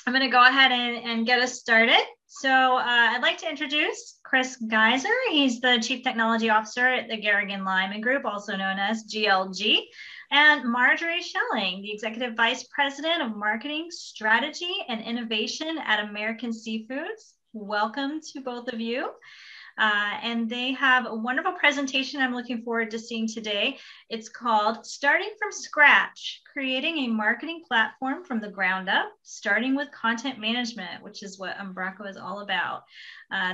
I'm going to go ahead and get us started. So I'd like to introduce Chris Geiser. He's the Chief Technology Officer at the Garrigan Lyman Group, also known as GLG, and Margery Schelling, the Executive Vice President of Marketing, Strategy, and Innovation at American Seafoods. Welcome to both of you. And they have a wonderful presentation I'm looking forward to seeing today. It's called Starting from Scratch, Creating a Marketing Platform from the Ground Up, starting with content management, which is what Umbraco is all about.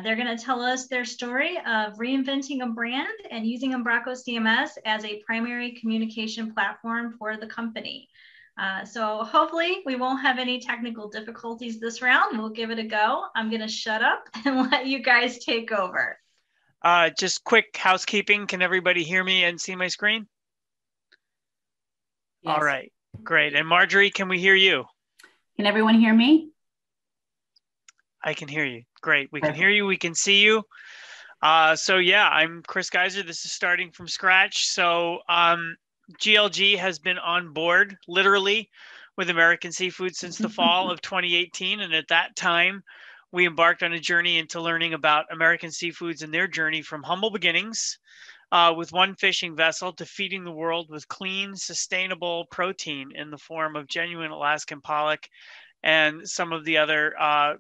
They're going to tell us their story of reinventing a brand and using Umbraco CMS as a primary communication platform for the company. So hopefully we won't have any technical difficulties this round. We'll give it a go. I'm going to shut up and let you guys take over. Just quick housekeeping. Can everybody hear me and see my screen? Yes. All right, great. And Margery, can we hear you? Can everyone hear me? I can hear you. Great. We can hear you. We can see you. So yeah, I'm Chris Geiser. This is Starting from Scratch. So GLG has been on board literally with American Seafood since the fall of 2018. And at that time, we embarked on a journey into learning about American Seafoods and their journey from humble beginnings with one fishing vessel to feeding the world with clean, sustainable protein in the form of genuine Alaskan pollock and some of the other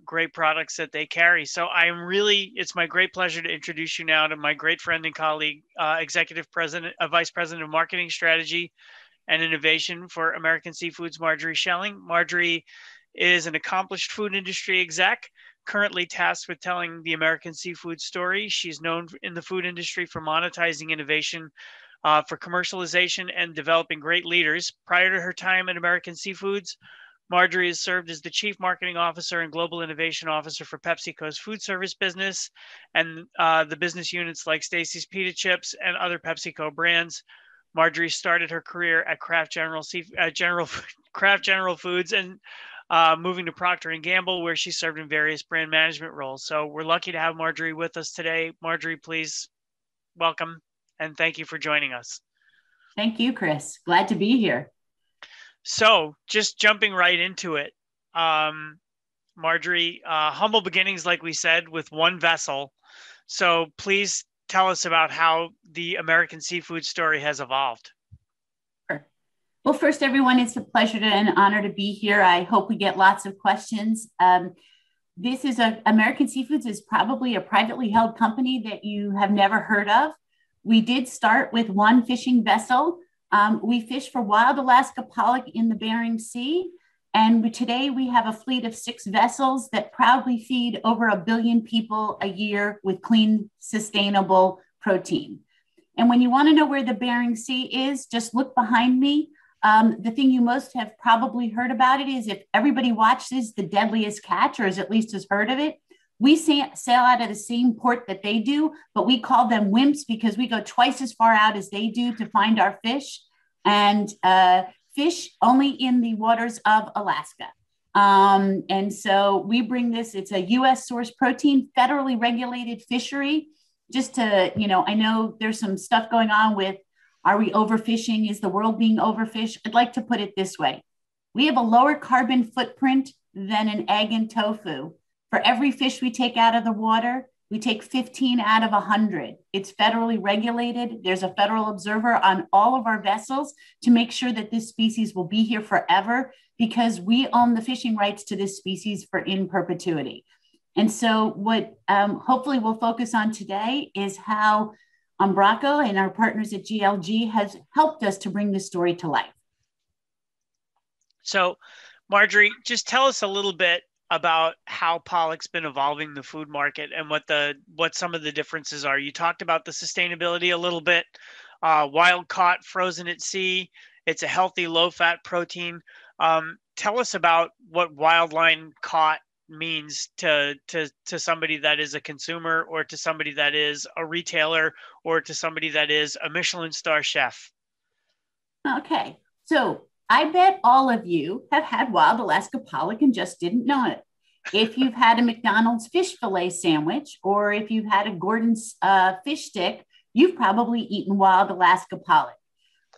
great products that they carry. So it's my great pleasure to introduce you now to my great friend and colleague, Vice President of Marketing Strategy and Innovation for American Seafoods, Margery Schelling. Margery is an accomplished food industry exec, currently tasked with telling the American Seafood story. She's known in the food industry for monetizing innovation, for commercialization and developing great leaders. Prior to her time at American Seafoods, Margery has served as the Chief Marketing Officer and Global Innovation Officer for PepsiCo's food service business and the business units like Stacy's Pita Chips and other PepsiCo brands. Margery started her career at Kraft General Foods and moving to Procter & Gamble, where she served in various brand management roles. So we're lucky to have Margery with us today. Margery, please welcome and thank you for joining us. Thank you, Chris. Glad to be here. So just jumping right into it, Margery, humble beginnings, like we said, with one vessel. So please tell us about how the American Seafood story has evolved. Sure. Well, first, everyone, it's a pleasure and an honor to be here. I hope we get lots of questions. American Seafoods is probably a privately held company that you have never heard of. We did start with one fishing vessel. We fish for wild Alaska pollock in the Bering Sea. And today we have a fleet of 6 vessels that proudly feed over 1 billion people a year with clean, sustainable protein. And when you want to know where the Bering Sea is, just look behind me. The thing you most have probably heard about it is if everybody watches The Deadliest Catch, or at least has heard of it, we sail out of the same port that they do, but we call them wimps because we go twice as far out as they do to find our fish and fish only in the waters of Alaska. And so we bring this, it's a US source protein, federally regulated fishery. Just to, I know there's some stuff going on with, are we overfishing? Is the world being overfished? I'd like to put it this way. We have a lower carbon footprint than an egg and tofu. For every fish we take out of the water, we take 15 out of 100. It's federally regulated. There's a federal observer on all of our vessels to make sure that this species will be here forever because we own the fishing rights to this species in perpetuity. And so what hopefully we'll focus on today is how Umbraco and our partners at GLG has helped us to bring this story to life. So Margery, just tell us a little bit about how pollock's been evolving the food market and what some of the differences are. You talked about the sustainability a little bit, wild caught, frozen at sea. It's a healthy, low fat protein. Tell us about what wild line caught means to somebody that is a consumer or to somebody that is a retailer or to somebody that is a Michelin star chef. Okay, so I bet all of you have had wild Alaska pollock and just didn't know it. If you've had a McDonald's fish fillet sandwich, or if you've had a Gordon's fish stick, you've probably eaten wild Alaska pollock.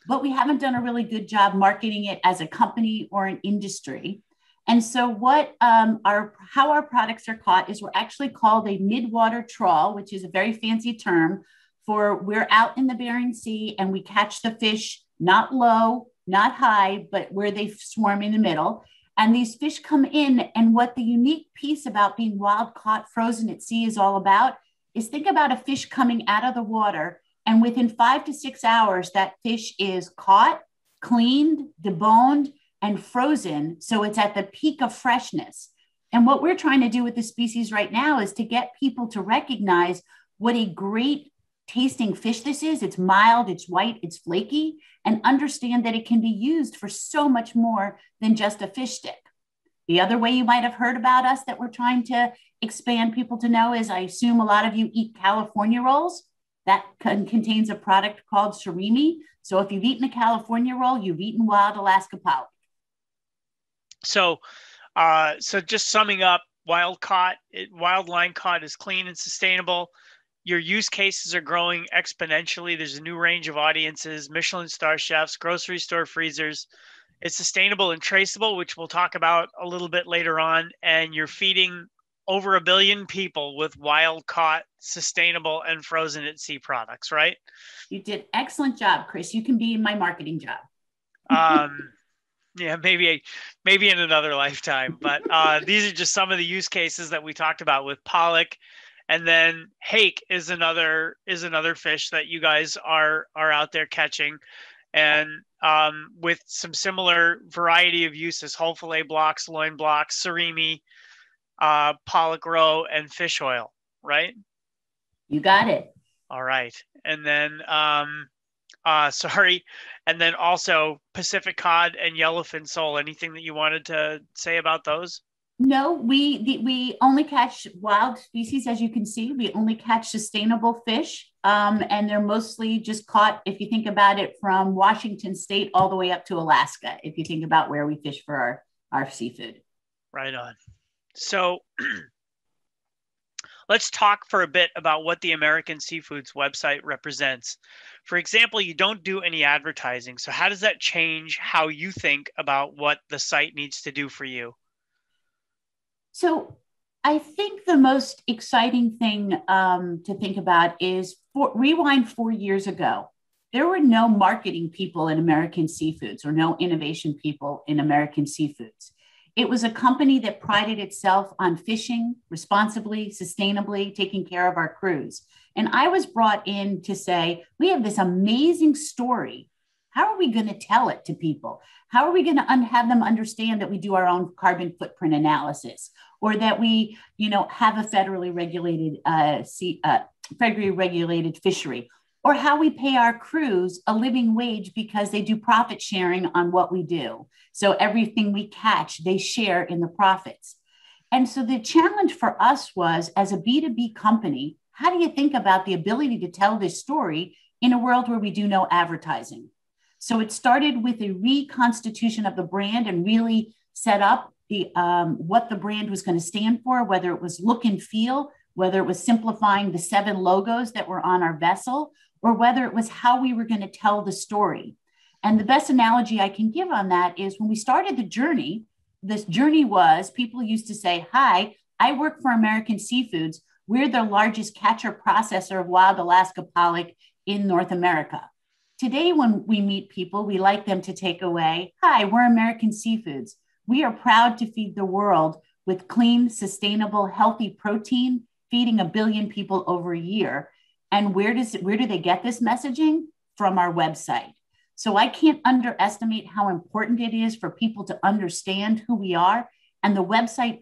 But we haven't done a really good job marketing it as a company or an industry. And so how our products are caught is we're actually called a midwater trawl, which is a very fancy term for we're out in the Bering Sea and we catch the fish not low, not high, but where they swarm in the middle. And these fish come in. And what the unique piece about being wild caught frozen at sea is all about is think about a fish coming out of the water. And within 5 to 6 hours, that fish is caught, cleaned, deboned, and frozen. So it's at the peak of freshness. And what we're trying to do with the species right now is to get people to recognize what a great tasting fish this is. It's mild, it's white, it's flaky, and understand that it can be used for so much more than just a fish stick. The other way you might have heard about us that we're trying to expand people to know is I assume a lot of you eat California rolls. That contains a product called surimi. So if you've eaten a California roll, you've eaten wild Alaska pollock. So just summing up, wild line caught is clean and sustainable. Your use cases are growing exponentially. There's a new range of audiences, Michelin star chefs, grocery store freezers. It's sustainable and traceable, which we'll talk about a little bit later on. And you're feeding over 1 billion people with wild caught, sustainable, and frozen at sea products, right? You did an excellent job, Chris. You can be in my marketing job. Yeah, maybe in another lifetime. But these are just some of the use cases that we talked about with Pollock. And then hake is another fish that you guys are out there catching, and with some similar variety of uses: whole fillet blocks, loin blocks, surimi, pollock roe, and fish oil. Right? You got it. All right, and then and then also Pacific cod and yellowfin sole. Anything that you wanted to say about those? No, we only catch wild species, as you can see. We only catch sustainable fish, and they're mostly just caught, if you think about it, from Washington State all the way up to Alaska, if you think about where we fish for our seafood. Right on. So let's talk for a bit about what the American Seafoods website represents. For example, you don't do any advertising. So how does that change how you think about what the site needs to do for you? So I think the most exciting thing to think about is rewind 4 years ago. There were no marketing people in American Seafoods or no innovation people in American Seafoods. It was a company that prided itself on fishing responsibly, sustainably, taking care of our crews. And I was brought in to say, we have this amazing story. How are we going to tell it to people? How are we going to have them understand that we do our own carbon footprint analysis, or that we, have a federally regulated fishery, or how we pay our crews a living wage because they do profit sharing on what we do. So everything we catch, they share in the profits. And so the challenge for us was, as a B2B company, how do you think about the ability to tell this story in a world where we do no advertising? So it started with a reconstitution of the brand and really set up what the brand was going to stand for, whether it was look and feel, whether it was simplifying the 7 logos that were on our vessel, or whether it was how we were going to tell the story. And the best analogy I can give on that is when we started the journey, this journey was people used to say, hi, I work for American Seafoods. We're the largest catcher processor of wild Alaska pollock in North America. Today, when we meet people, we like them to take away, hi, we're American Seafoods. We are proud to feed the world with clean, sustainable, healthy protein, feeding 1 billion people over a year. And where do they get this messaging? From our website. So I can't underestimate how important it is for people to understand who we are. And the website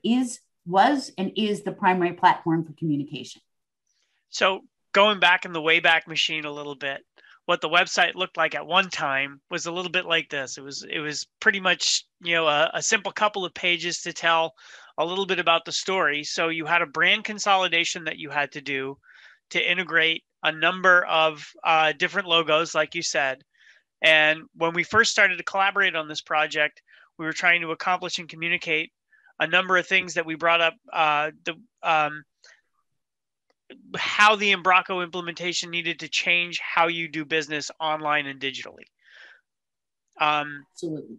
was and is the primary platform for communication. So going back in the Wayback Machine a little bit, what the website looked like at one time was a little bit like this. It was pretty much, a simple couple of pages to tell a little bit about the story. So you had a brand consolidation that you had to do to integrate a number of different logos, like you said. And when we first started to collaborate on this project, we were trying to accomplish and communicate a number of things that we brought up, how the Umbraco implementation needed to change how you do business online and digitally. Absolutely.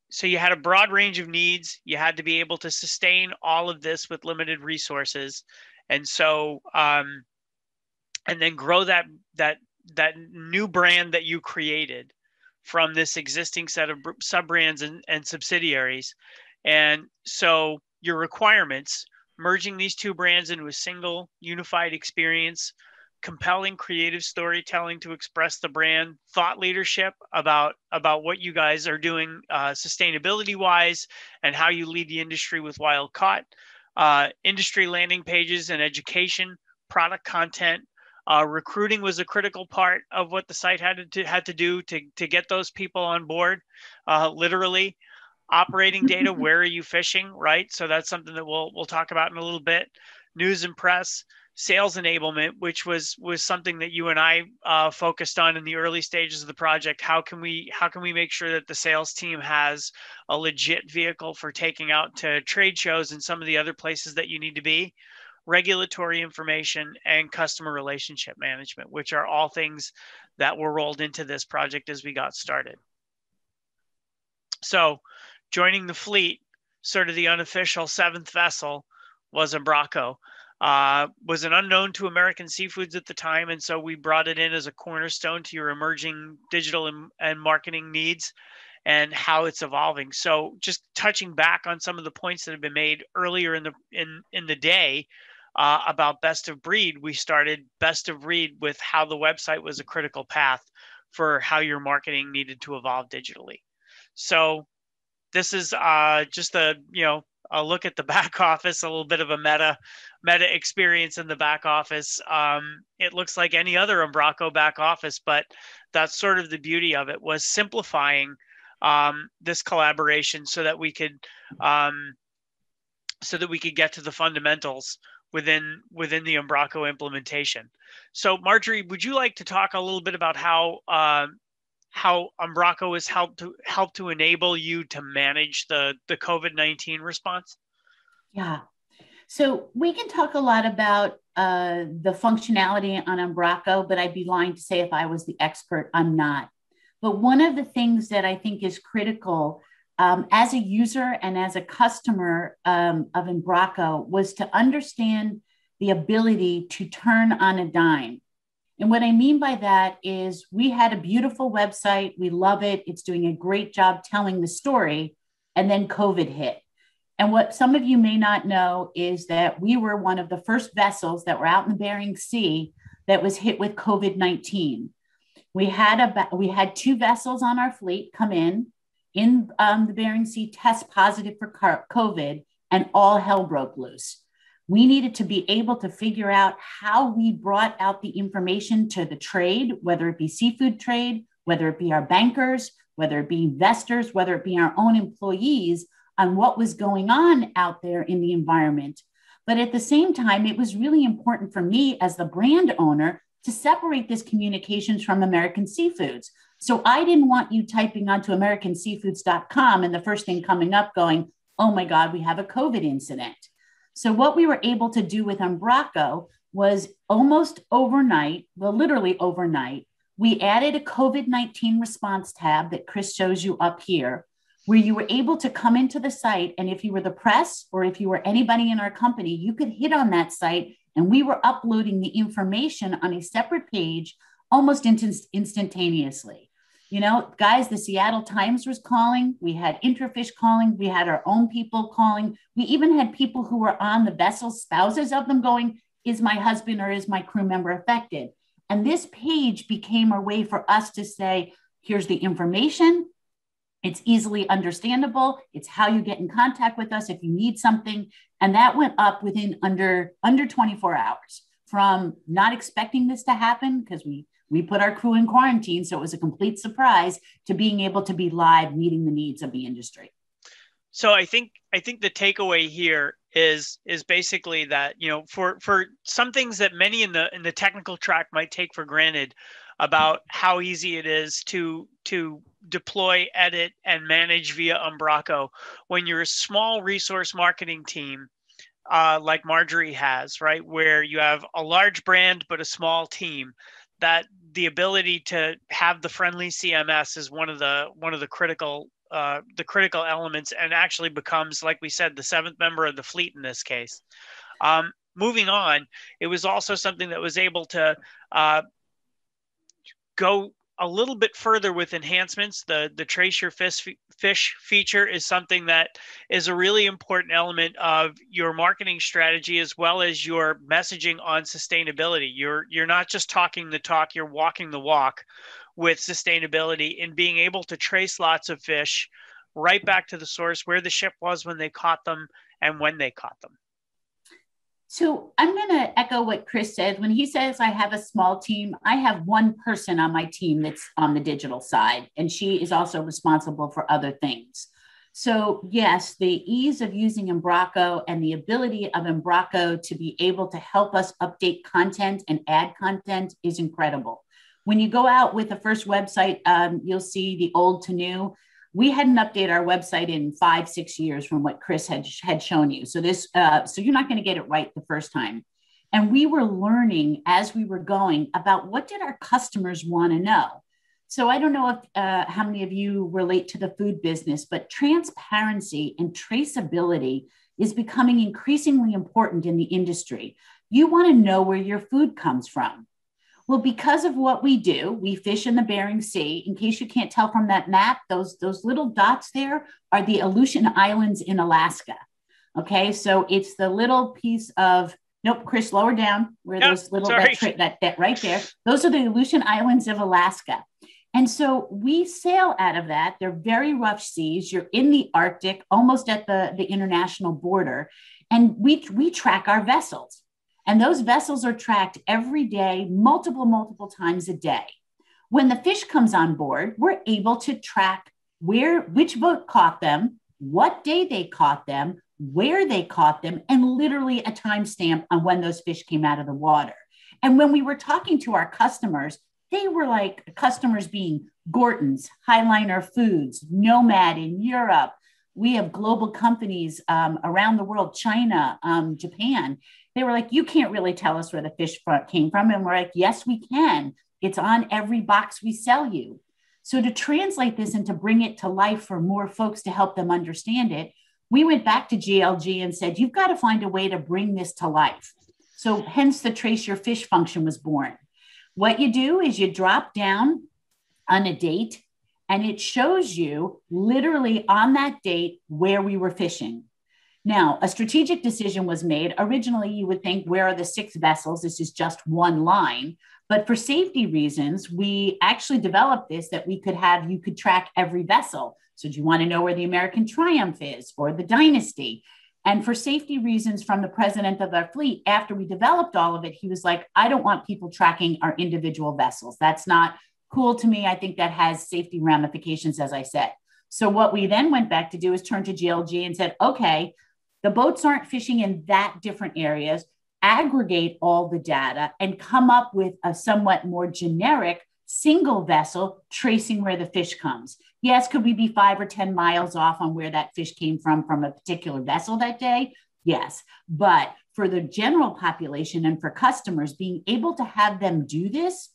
so you had a broad range of needs. You had to be able to sustain all of this with limited resources. And so, and then grow that new brand that you created from this existing set of sub-brands and subsidiaries. And so your requirements, merging these two brands into a single unified experience, compelling creative storytelling to express the brand, thought leadership about what you guys are doing sustainability wise and how you lead the industry with wild caught, industry landing pages and education, product content. Recruiting was a critical part of what the site had to do to get those people on board, literally. Operating data, where are you fishing, right? So that's something that we'll talk about in a little bit. News and press, sales enablement, which was something that you and I focused on in the early stages of the project. How can we make sure that the sales team has a legit vehicle for taking out to trade shows and some of the other places that you need to be? Regulatory information, and customer relationship management, which are all things that were rolled into this project as we got started. So joining the fleet, sort of the unofficial seventh vessel, was Umbraco. Was an unknown to American Seafoods at the time, and so we brought it in as a cornerstone to your emerging digital and marketing needs and how it's evolving. So just touching back on some of the points that have been made earlier in the day, about best of breed, we started best of breed with how the website was a critical path for how your marketing needed to evolve digitally. So this is just a look at the back office, a little bit of a meta experience in the back office. It looks like any other Umbraco back office, but that's sort of the beauty of it, was simplifying this collaboration so that we could get to the fundamentals within the Umbraco implementation. So Margery, would you like to talk a little bit about how Umbraco has helped to enable you to manage the COVID-19 response? Yeah. So we can talk a lot about the functionality on Umbraco, but I'd be lying to say if I was the expert, I'm not. But one of the things that I think is critical as a user and as a customer of Umbraco was to understand the ability to turn on a dime. And what I mean by that is we had a beautiful website. We love it. It's doing a great job telling the story. And then COVID hit. And what some of you may not know is that we were one of the first vessels that were out in the Bering Sea that was hit with COVID-19. We had 2 vessels on our fleet come in the Bering Sea, test positive for COVID, and all hell broke loose. We needed to be able to figure out how we brought out the information to the trade, whether it be seafood trade, whether it be our bankers, whether it be investors, whether it be our own employees, on what was going on out there in the environment. But at the same time, it was really important for me as the brand owner to separate this communications from American Seafoods. So I didn't want you typing onto americanseafoods.com and the first thing coming up going, oh my God, we have a COVID incident. So what we were able to do with Umbraco was almost overnight, well, literally overnight, we added a COVID-19 response tab that Chris shows you up here, where you were able to come into the site. And if you were the press or if you were anybody in our company, you could hit on that site and we were uploading the information on a separate page almost instantaneously. You know, guys, the Seattle Times was calling. We had Interfish calling. We had our own people calling. We even had people who were on the vessel, spouses of them, going, is my husband or is my crew member affected? And this page became a way for us to say, here's the information. It's easily understandable. It's how you get in contact with us if you need something. And that went up within under 24 hours from not expecting this to happen, because we put our crew in quarantine, so it was a complete surprise, to being able to be live, meeting the needs of the industry. So I think the takeaway here is basically that, you know, for some things that many in the technical track might take for granted about how easy it is to deploy, edit, and manage via Umbraco, when you're a small resource marketing team like Margery has, right, where you have a large brand but a small team, that the ability to have the friendly CMS is one of the critical critical elements and actually becomes, like we said, the seventh member of the fleet in this case. Moving on, it was also something that was able to go a little bit further with enhancements. The Trace Your Fish feature is something that is a really important element of your marketing strategy as well as your messaging on sustainability. You're not just talking the talk, you're walking the walk with sustainability and being able to trace lots of fish right back to the source, where the ship was when they caught them and when they caught them. So I'm going to echo what Chris said. When he says I have a small team, I have one person on my team that's on the digital side, and she is also responsible for other things. So yes, the ease of using Umbraco and the ability of Umbraco to be able to help us update content and add content is incredible. When you go out with the first website, you'll see the old to new. We hadn't updated our website in 5-6 years from what Chris had shown you. So so you're not going to get it right the first time. And we were learning as we were going about what did our customers want to know. So I don't know if how many of you relate to the food business, but transparency and traceability is becoming increasingly important in the industry. You want to know where your food comes from. Well, because of what we do, we fish in the Bering Sea. In case you can't tell from that map, those little dots there are the Aleutian Islands in Alaska. Okay, so it's the little piece of, nope, Chris, lower down, where those little, that right there, those are the Aleutian Islands of Alaska. And so we sail out of that. They're very rough seas. You're in the Arctic, almost at the international border. And we track our vessels. And those vessels are tracked every day, multiple times a day. When the fish comes on board, we're able to track which boat caught them, what day they caught them, where they caught them, and literally a timestamp on when those fish came out of the water. And when we were talking to our customers, they were like customers being Gorton's, Highliner Foods, Nomad in Europe. We have global companies around the world, China, Japan. They were like, you can't really tell us where the fish came from. And we're like, yes, we can. It's on every box we sell you. So to translate this and to bring it to life for more folks to help them understand it, we went back to GLG and said, you've got to find a way to bring this to life. So hence the Trace Your Fish function was born. What you do is you drop down on a date and it shows you literally on that date where we were fishing. Now, a strategic decision was made. Originally, you would think, where are the 6 vessels? This is just one line. But for safety reasons, we actually developed this that you could track every vessel. So do you want to know where the American Triumph is or the Dynasty? And for safety reasons from the president of our fleet, after we developed all of it, he was like, I don't want people tracking our individual vessels. That's not cool to me. I think that has safety ramifications, as I said. So what we then went back to do is turn to GLG and said, okay, the boats aren't fishing in that different areas, aggregate all the data and come up with a somewhat more generic single vessel tracing where the fish comes. Yes, could we be 5 or 10 miles off on where that fish came from a particular vessel that day? Yes, but for the general population and for customers, being able to have them do this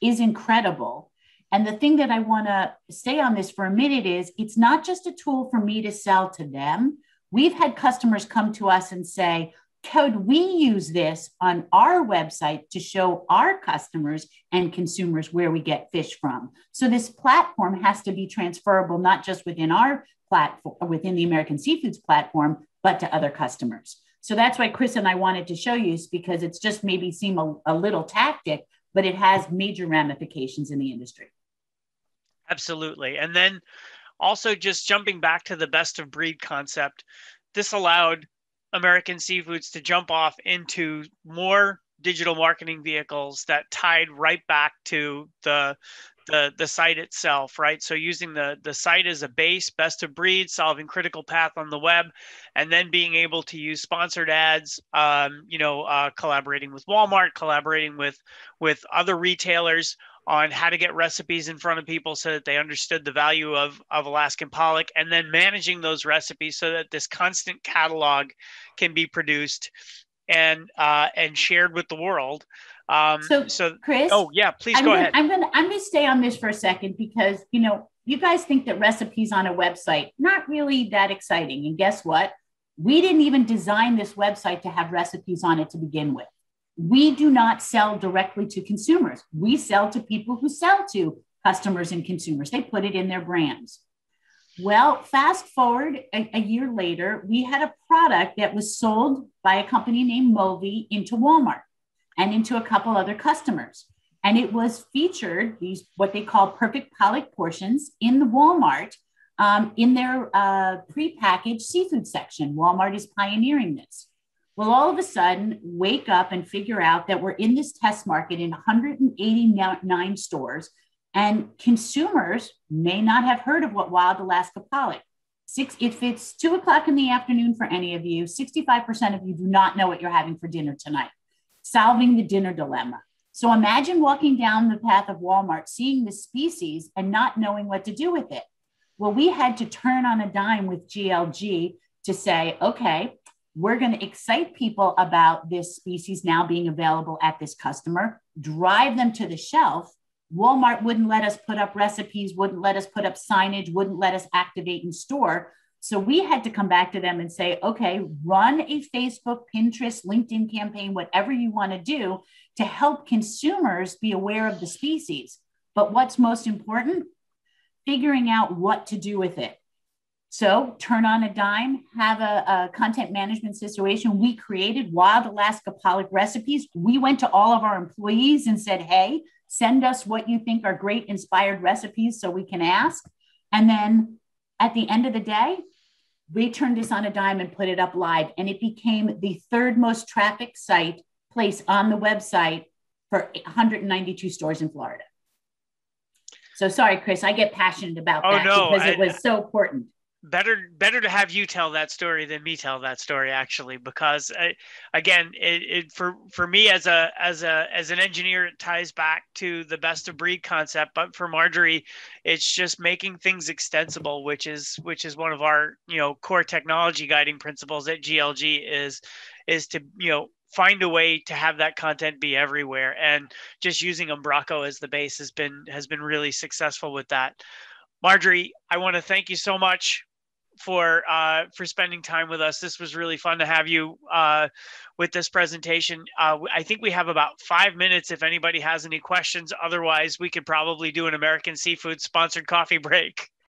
is incredible. And the thing that I want to say on this for a minute is it's not just a tool for me to sell to them. We've had customers come to us and say, could we use this on our website to show our customers and consumers where we get fish from? So this platform has to be transferable, not just within our platform, within the American Seafoods platform, but to other customers. So that's why Chris and I wanted to show you, is because it's just maybe seem a little tactic, but it has major ramifications in the industry. Absolutely. And then also just jumping back to the best of breed concept, this allowed American Seafoods to jump off into more digital marketing vehicles that tied right back to the site itself, right? So using the site as a base, best of breed, solving critical path on the web, and then being able to use sponsored ads, collaborating with Walmart, collaborating with other retailers on how to get recipes in front of people so that they understood the value of Alaskan pollock, and then managing those recipes so that this constant catalog can be produced and shared with the world. So Chris, oh yeah, please go ahead. I'm gonna stay on this for a second because you guys think that recipes on a website, not really that exciting. And guess what? We didn't even design this website to have recipes on it to begin with. We do not sell directly to consumers. We sell to people who sell to customers and consumers. They put it in their brands. Well, fast forward a year later, we had a product that was sold by a company named Movi into Walmart and into a couple other customers. And it was featured, these what they call perfect Pollock portions, in the Walmart in their prepackaged seafood section. Walmart is pioneering this. Well, all of a sudden, wake up and figure out that we're in this test market in 189 stores, and consumers may not have heard of what Wild Alaska Pollock. If it's 2 o'clock in the afternoon for any of you, 65% of you do not know what you're having for dinner tonight. Solving the dinner dilemma. So imagine walking down the path of Walmart, seeing this species and not knowing what to do with it. Well, we had to turn on a dime with GLG to say, okay, we're going to excite people about this species now being available at this customer, drive them to the shelf. Walmart wouldn't let us put up recipes, wouldn't let us put up signage, wouldn't let us activate in store. So we had to come back to them and say, okay, run a Facebook, Pinterest, LinkedIn campaign, whatever you want to do to help consumers be aware of the species. But what's most important? Figuring out what to do with it. So turn on a dime, have a content management situation. We created Wild Alaska Pollock recipes. We went to all of our employees and said, hey, send us what you think are great inspired recipes so we can ask. And then at the end of the day, we turned this on a dime and put it up live. And it became the third most traffic place on the website for 192 stores in Florida. So sorry, Chris, I get passionate about that because it was so important. Better to have you tell that story than me tell that story, actually, because again, for me as an engineer, it ties back to the best of breed concept. But for Margery, it's just making things extensible, which is one of our core technology guiding principles at GLG is to find a way to have that content be everywhere, and just using Umbraco as the base has been really successful with that. Margery, I want to thank you so much for spending time with us. This was really fun to have you with this presentation. I think we have about 5 minutes if anybody has any questions. Otherwise, we could probably do an American Seafood sponsored coffee break.